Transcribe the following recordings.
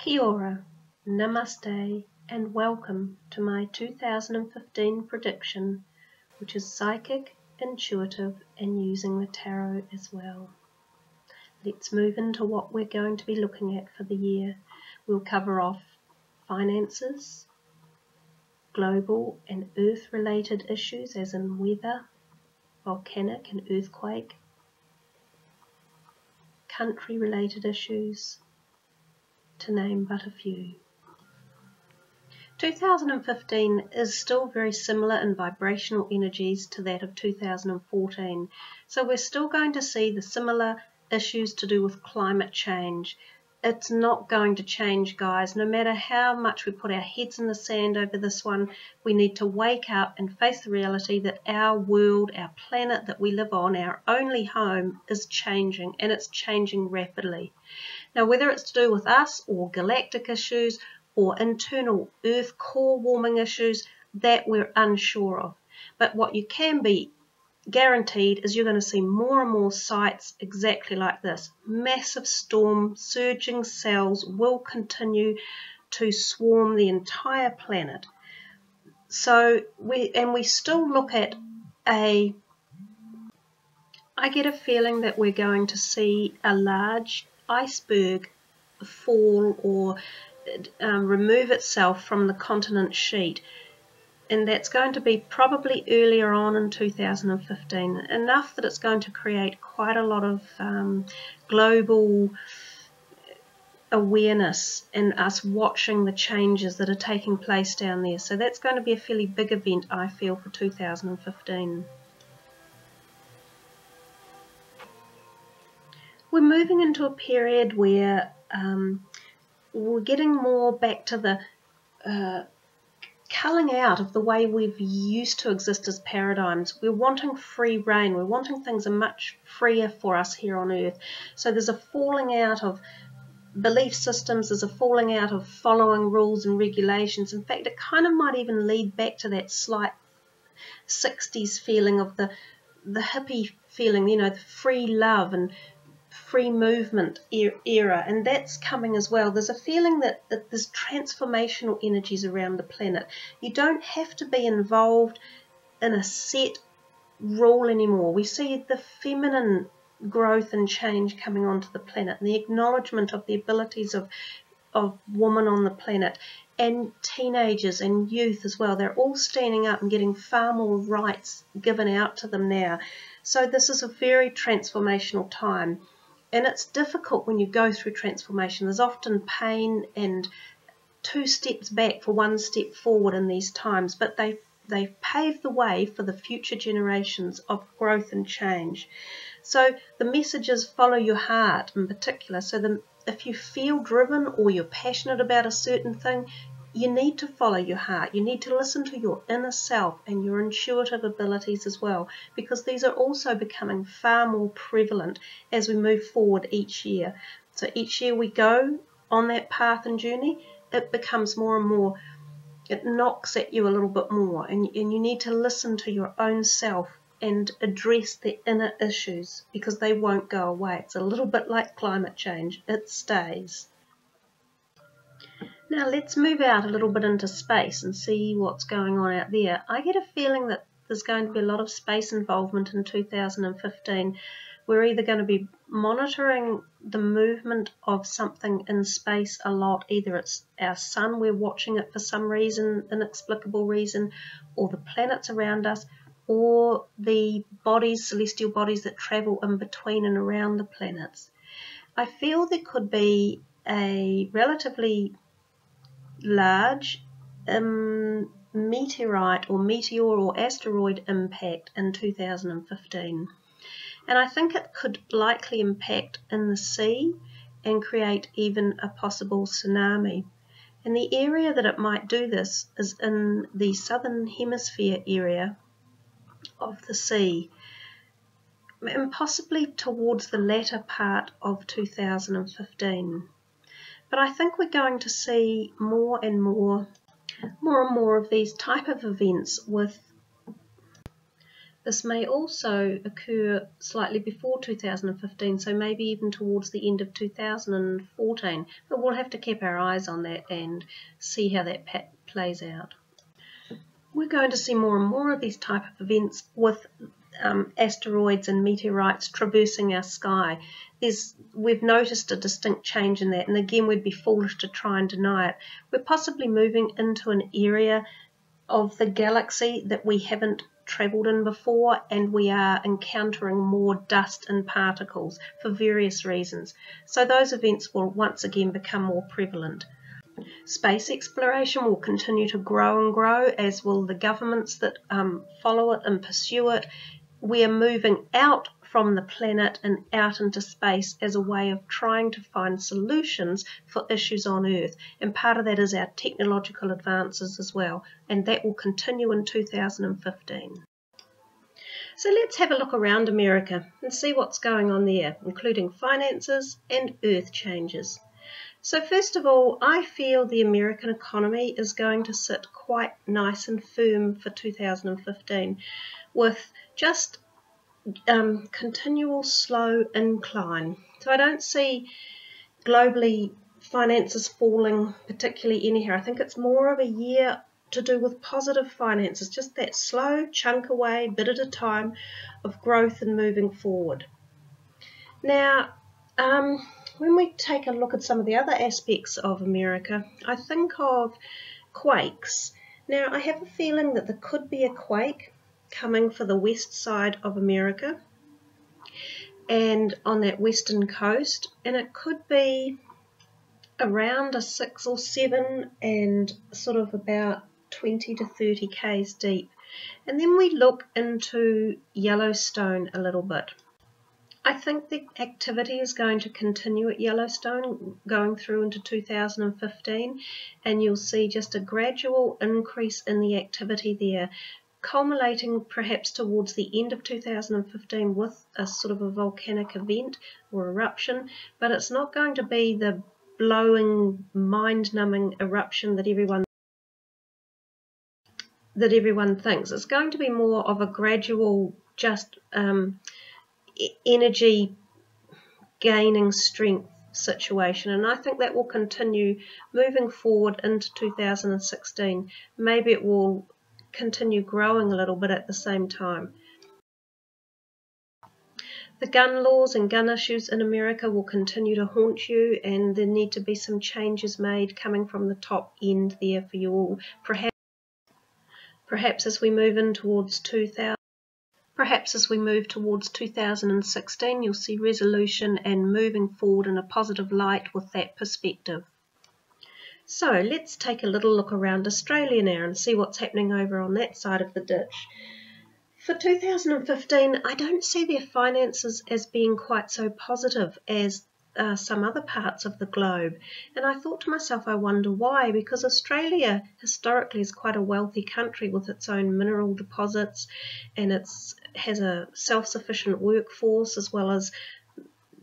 Kia ora, namaste, and welcome to my 2015 prediction, which is psychic, intuitive, and using the tarot as well. Let's move into what we're going to be looking at for the year. We'll cover off finances, global and earth-related issues, as in weather, volcanic and earthquake, country-related issues, to name but a few. 2015 is still very similar in vibrational energies to that of 2014, so we're still going to see the similar issues to do with climate change. It's not going to change, guys. No matter how much we put our heads in the sand over this one, we need to wake up and face the reality that our world, our planet that we live on, our only home, is changing, and it's changing rapidly. Now, whether it's to do with us or galactic issues or internal Earth core warming issues, that we're unsure of. But what you can be guaranteed is you're going to see more and more sites exactly like this. Massive storm, surging cells will continue to swarm the entire planet. So we still look at I get a feeling that we're going to see a large iceberg fall or remove itself from the continent sheet, and that's going to be probably earlier on in 2015, enough that it's going to create quite a lot of global awareness in us watching the changes that are taking place down there. So that's going to be a fairly big event, I feel, for 2015. We're moving into a period where we're getting more back to the culling out of the way we've used to exist as paradigms. We're wanting free reign. We're wanting things are much freer for us here on Earth. So there's a falling out of belief systems, there's a falling out of following rules and regulations. In fact, it kind of might even lead back to that slight 60s feeling of the hippie feeling, you know, the free love and free movement era, and that's coming as well. There's a feeling that there's transformational energies around the planet. You don't have to be involved in a set rule anymore. We see the feminine growth and change coming onto the planet, and the acknowledgement of the abilities of women on the planet, and teenagers and youth as well. They're all standing up and getting far more rights given out to them now. So this is a very transformational time. And it's difficult when you go through transformation. There's often pain and 2 steps back for 1 step forward in these times, but they've paved the way for the future generations of growth and change. So the message is follow your heart in particular. So if you feel driven or you're passionate about a certain thing, you need to follow your heart. You need to listen to your inner self and your intuitive abilities as well, because these are also becoming far more prevalent as we move forward each year. So each year we go on that path and journey, it becomes more and more, it knocks at you a little bit more, and you need to listen to your own self and address the inner issues, because they won't go away. It's a little bit like climate change, it stays. Now let's move out a little bit into space and see what's going on out there. I get a feeling that there's going to be a lot of space involvement in 2015. We're either going to be monitoring the movement of something in space a lot. Either it's our sun, we're watching it for some reason, inexplicable reason, or the planets around us, or the bodies, celestial bodies that travel in between and around the planets. I feel there could be a relatively large meteorite or meteor or asteroid impact in 2015, and I think it could likely impact in the sea and create even a possible tsunami. And the area that it might do this is in the southern hemisphere area of the sea, and possibly towards the latter part of 2015. But I think we're going to see more and more of these type of events with This may also occur slightly before 2015, so maybe even towards the end of 2014, but we'll have to keep our eyes on that and see how that plays out. We're going to see more and more of these type of events with asteroids and meteorites traversing our sky. We've noticed a distinct change in that, and again, we'd be foolish to try and deny it. We're possibly moving into an area of the galaxy that we haven't travelled in before, and we are encountering more dust and particles for various reasons. So those events will once again become more prevalent. Space exploration will continue to grow and grow, as will the governments that follow it and pursue it. We are moving out from the planet and out into space as a way of trying to find solutions for issues on Earth, and part of that is our technological advances as well, and that will continue in 2015. So let's have a look around America and see what's going on there, including finances and Earth changes. So first of all, I feel the American economy is going to sit quite nice and firm for 2015 with just continual slow incline. So I don't see globally finances falling particularly anyhow. I think it's more of a year to do with positive finances, just that slow chunk away, bit at a time of growth and moving forward. Now, when we take a look at some of the other aspects of America, I think of quakes. Now, I have a feeling that there could be a quake coming for the west side of America and on that western coast, and it could be around a 6 or 7 and sort of about 20 to 30 k's deep. And then we look into Yellowstone a little bit. I think the activity is going to continue at Yellowstone going through into 2015, and you'll see just a gradual increase in the activity there, culminating perhaps towards the end of 2015 with a sort of a volcanic event or eruption, but it's not going to be the blowing, mind-numbing eruption that everyone thinks. It's going to be more of a gradual, just energy gaining strength situation, and I think that will continue moving forward into 2016. Maybe it will continue growing a little bit at the same time. The gun laws and gun issues in America will continue to haunt you, and there need to be some changes made coming from the top end there for you all. Perhaps as we move in towards 2016, you'll see resolution and moving forward in a positive light with that perspective. So let's take a little look around Australia now and see what's happening over on that side of the ditch. For 2015, I don't see their finances as being quite so positive as some other parts of the globe. And I thought to myself, I wonder why, because Australia historically is quite a wealthy country with its own mineral deposits, and it has a self-sufficient workforce as well as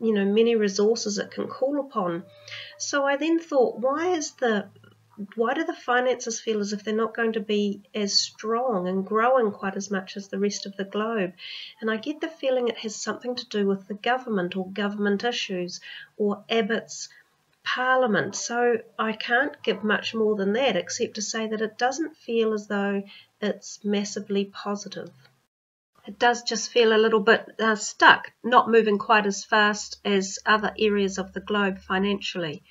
many resources it can call upon. So I then thought, why do the finances feel as if they're not going to be as strong and growing quite as much as the rest of the globe? And I get the feeling it has something to do with the government or government issues or Abbott's Parliament. So I can't give much more than that except to say that it doesn't feel as though it's massively positive. It does just feel a little bit stuck, not moving quite as fast as other areas of the globe financially.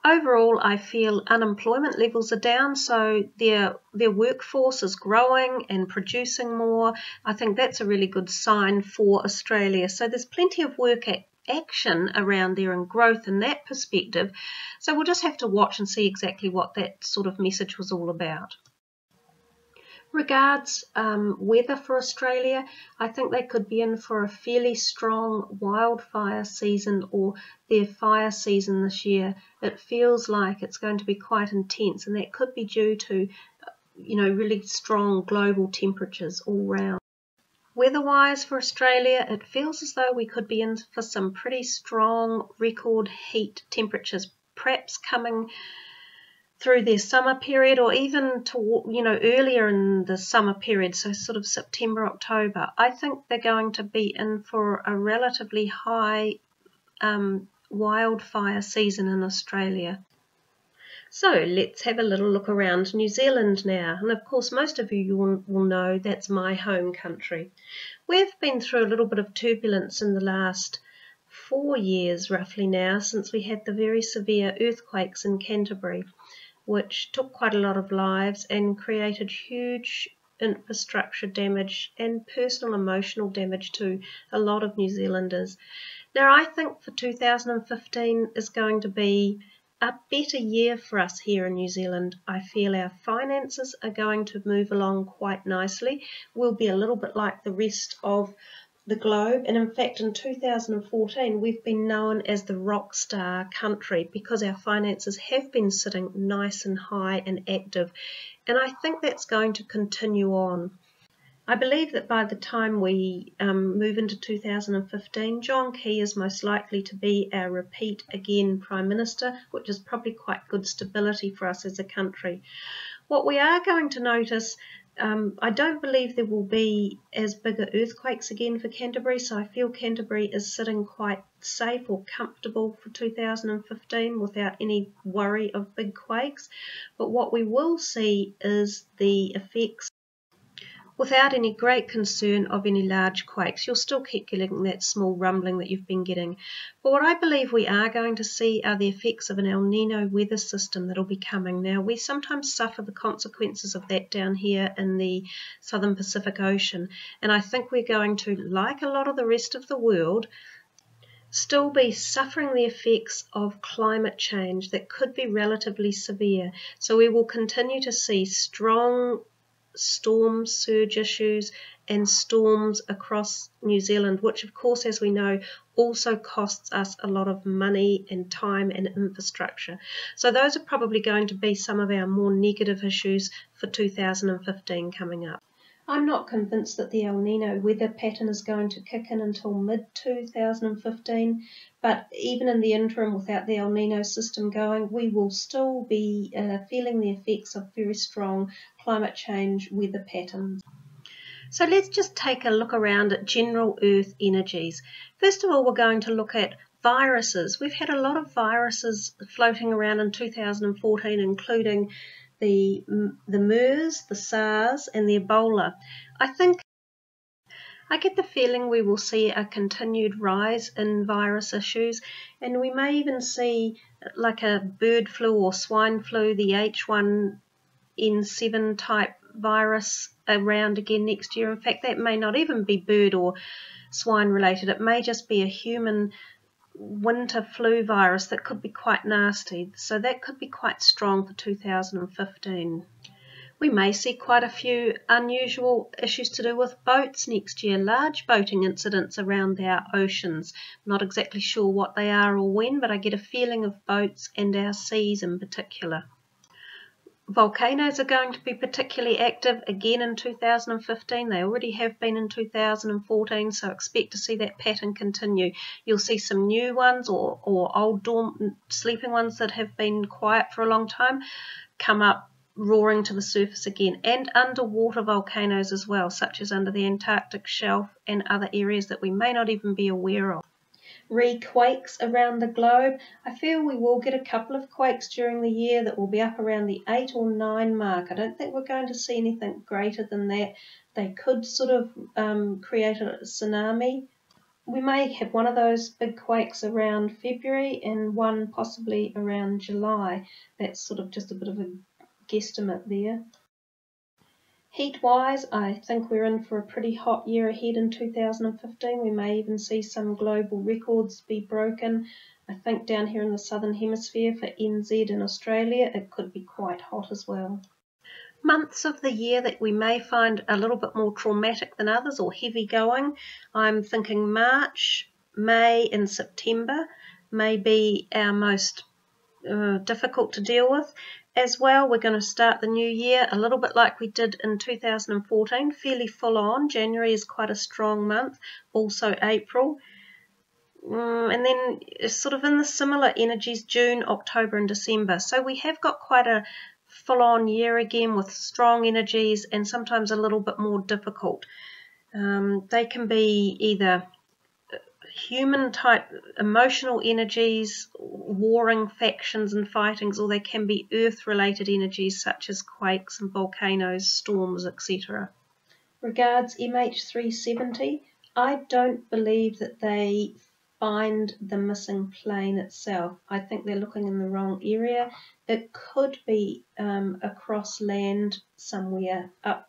Overall, I feel unemployment levels are down, so their workforce is growing and producing more. I think that's a really good sign for Australia. So there's plenty of work action around there and growth in that perspective. So we'll just have to watch and see exactly what that sort of message was all about. Regards weather for Australia, I think they could be in for a fairly strong wildfire season or their fire season this year. It feels like it's going to be quite intense, and that could be due to really strong global temperatures all round. Weather-wise for Australia, it feels as though we could be in for some pretty strong record heat temperatures, perhaps coming through their summer period, or even to, earlier in the summer period, so sort of September, October, I think they're going to be in for a relatively high wildfire season in Australia. So let's have a little look around New Zealand now, and of course most of you will know that's my home country. We've been through a little bit of turbulence in the last 4 years roughly now, since we had the very severe earthquakes in Canterbury, which took quite a lot of lives and created huge infrastructure damage and personal emotional damage to a lot of New Zealanders. Now I think for 2015 is going to be a better year for us here in New Zealand. I feel our finances are going to move along quite nicely. We'll be a little bit like the rest of the globe, and in fact in 2014 we've been known as the rock star country because our finances have been sitting nice and high and active, and I think that's going to continue on. I believe that by the time we move into 2015, John Key is most likely to be our repeat again Prime Minister, which is probably quite good stability for us as a country. What we are going to notice, I don't believe there will be as big earthquakes again for Canterbury, so I feel Canterbury is sitting quite safe or comfortable for 2015 without any worry of big quakes. But what we will see is the effects, without any great concern of any large quakes. You'll still keep getting that small rumbling that you've been getting. But what I believe we are going to see are the effects of an El Nino weather system that will be coming. Now, we sometimes suffer the consequences of that down here in the southern Pacific Ocean, and I think we're going to, like a lot of the rest of the world, still be suffering the effects of climate change that could be relatively severe. So we will continue to see strong storm surge issues and storms across New Zealand, which of course, as we know, also costs us a lot of money and time and infrastructure. So those are probably going to be some of our more negative issues for 2015 coming up. I'm not convinced that the El Nino weather pattern is going to kick in until mid-2015, but even in the interim, without the El Nino system going, we will still be feeling the effects of very strong climate change weather patterns. So let's just take a look around at general Earth energies. First of all, we're going to look at viruses. We've had a lot of viruses floating around in 2014, including the MERS, the SARS and the Ebola. I get the feeling we will see a continued rise in virus issues, and we may even see like a bird flu or swine flu, the H1N7 type virus around again next year. In fact, that may not even be bird or swine related. It may just be a human winter flu virus that could be quite nasty, so that could be quite strong for 2015. We may see quite a few unusual issues to do with boats next year, large boating incidents around our oceans. Not exactly sure what they are or when, but I get a feeling of boats and our seas in particular. Volcanoes are going to be particularly active again in 2015. They already have been in 2014, so expect to see that pattern continue. You'll see some new ones or old dormant sleeping ones that have been quiet for a long time come up roaring to the surface again, and underwater volcanoes as well, such as under the Antarctic shelf and other areas that we may not even be aware of. Quakes around the globe. I feel we will get a couple of quakes during the year that will be up around the 8 or 9 mark. I don't think we're going to see anything greater than that. They could sort of create a tsunami. We may have one of those big quakes around February and one possibly around July. That's sort of just a bit of a guesstimate there. Heat-wise, I think we're in for a pretty hot year ahead in 2015. We may even see some global records be broken. I think down here in the southern hemisphere for NZ in Australia, it could be quite hot as well. Months of the year that we may find a little bit more traumatic than others or heavy going. I'm thinking March, May and September may be our most difficult to deal with. As well, we're going to start the new year a little bit like we did in 2014, fairly full on. January is quite a strong month, also April. and then sort of in the similar energies, June, October and December. So we have got quite a full-on year again with strong energies and sometimes a little bit more difficult. They can be either human type emotional energies, warring factions and fightings, or they can be earth related energies such as quakes and volcanoes, storms, etc. Regards MH370, I don't believe that they find the missing plane itself. I think they're looking in the wrong area. It could be across land somewhere up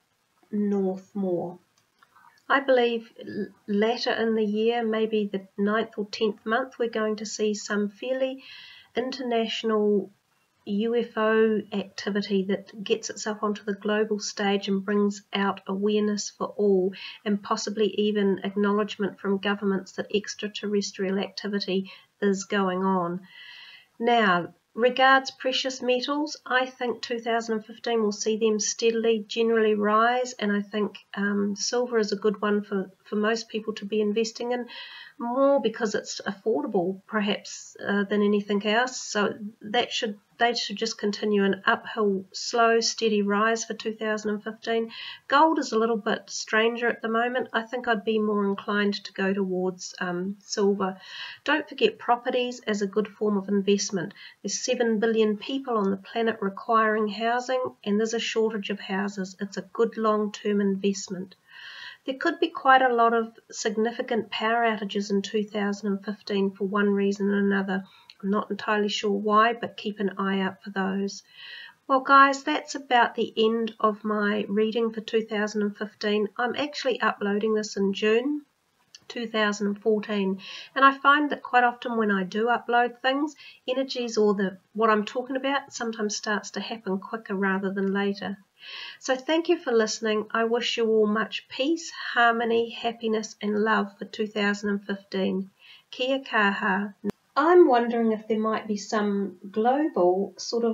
north more. I believe later in the year, maybe the 9th or 10th month, we're going to see some fairly international UFO activity that gets itself onto the global stage and brings out awareness for all, and possibly even acknowledgement from governments that extraterrestrial activity is going on. Now, regards precious metals, I think 2015 will see them steadily generally rise, and I think silver is a good one for most people to be investing in, more because it's affordable perhaps than anything else. So they should just continue an uphill, slow, steady rise for 2015. Gold is a little bit stranger at the moment. I think I'd be more inclined to go towards silver. Don't forget properties as a good form of investment. There's 7 billion people on the planet requiring housing, and there's a shortage of houses. It's a good long-term investment. There could be quite a lot of significant power outages in 2015 for one reason or another. I'm not entirely sure why, but keep an eye out for those. Well guys, that's about the end of my reading for 2015. I'm actually uploading this in June 2014, and I find that quite often when I do upload things, energies or what I'm talking about sometimes starts to happen quicker rather than later. So thank you for listening. I wish you all much peace, harmony, happiness and love for 2015. Kia kaha. I'm wondering if there might be some global sort of